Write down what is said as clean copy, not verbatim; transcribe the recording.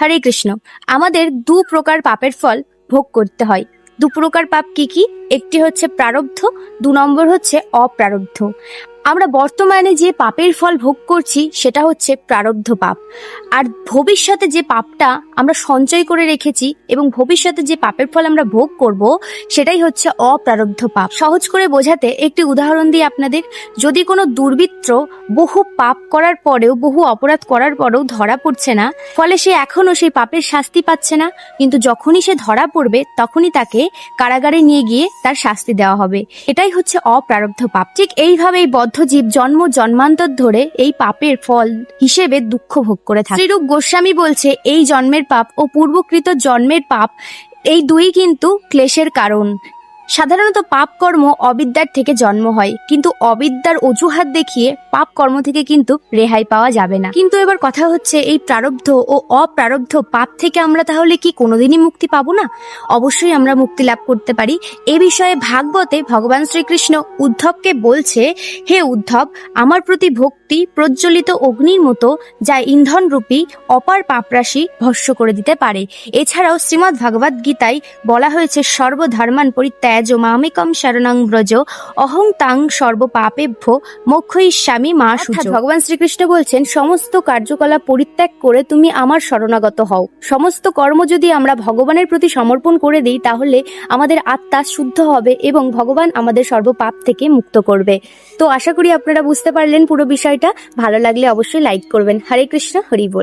হরে কৃষ্ণ। আমাদের দু প্রকার পাপের ফল ভোগ করতে হয়। দু প্রকার পাপ কি কি? একটি হচ্ছে প্রারব্ধ, 2 নম্বর হচ্ছে অপ্রারব্ধ। আমরা বর্তমানে যে পাপের ফল ভোগ করছি সেটা হচ্ছে প্রারব্ধ পাপ। আর ভবিষ্যতে যে পাপটা আমরা সঞ্চয় করে রেখেছি এবং ভবিষ্যতে যে পাপের ফল আমরা ভোগ করব সেটাই হচ্ছে অপ্রারব্ধ পাপ। সহজ করে বোঝাতে একটি উদাহরণ দিই আপনাদের। যদি কোনো দুর্বৃত্ত বহু পাপ করার পরেও, বহু অপরাধ করার পরেও ধরা পড়ছে না, ফলে সে এখনো সেই পাপের শাস্তি পাচ্ছে না, কিন্তু যখনই সে ধরা পড়বে তখনই তাকে কারাগারে নিয়ে গিয়ে তার শাস্তি দেওয়া হবে। এটাই হচ্ছে অপ্রারব্ধ পাপ। ঠিক এইভাবেই বদ্ধজীব জন্ম জন্মান্তর ধরে এই পাপের ফল হিসেবে দুঃখ ভোগ করে থাকে। শ্রীরূপ গোস্বামী বলছে, এই জন্মের পাপ ও পূর্বকৃত জন্মের পাপ এই দুই কিন্তু ক্লেশের কারণ। সাধারণত পাপ কর্ম অবিদ্যার থেকে জন্ম হয়, কিন্তু অবিদ্যার অজুহাত দেখিয়ে পাপ কর্ম থেকে কিন্তু রেহাই পাওয়া যাবে না। কিন্তু এবার কথা হচ্ছে, এই প্রারব্ধ ও অপ্রারব্ধ পাপ থেকে আমরা তাহলে কি কোনোদিনই মুক্তি পাবো না? অবশ্যই আমরা মুক্তি লাভ করতে পারি। এ বিষয়ে ভাগবতে ভগবান শ্রীকৃষ্ণ উদ্ধবকে বলছে, হে উদ্ধব, আমার প্রতি ভক্তি প্রজ্বলিত অগ্নির মতো, যা ইন্ধন রূপী অপার পাপরাশি ভস্য করে দিতে পারে। এছাড়াও শ্রীমদ্ ভগবদ গীতায় বলা হয়েছে, সর্বধর্মান পরিত্যাজ্য মামেকম শরণং ব্রজ অহং তাং সর্ব পাপেভ্য মোক্ষয়িষ্যামি মা শুচো। ভগবান শ্রীকৃষ্ণ বলছেন, সমস্ত কার্যকলাপ পরিত্যাগ করে তুমি আমার শরণাগত হও। সমস্ত কর্ম যদি আমরা ভগবানের প্রতি সমর্পণ করে দিই তাহলে আমাদের আত্মা শুদ্ধ হবে এবং ভগবান আমাদের সর্বপাপ থেকে মুক্ত করবে। তো আশা করি আপনারা বুঝতে পারলেন পুরো বিষয়টা। ভালো লাগলে অবশ্যই লাইক করবেন। হরে কৃষ্ণ, হরি বল।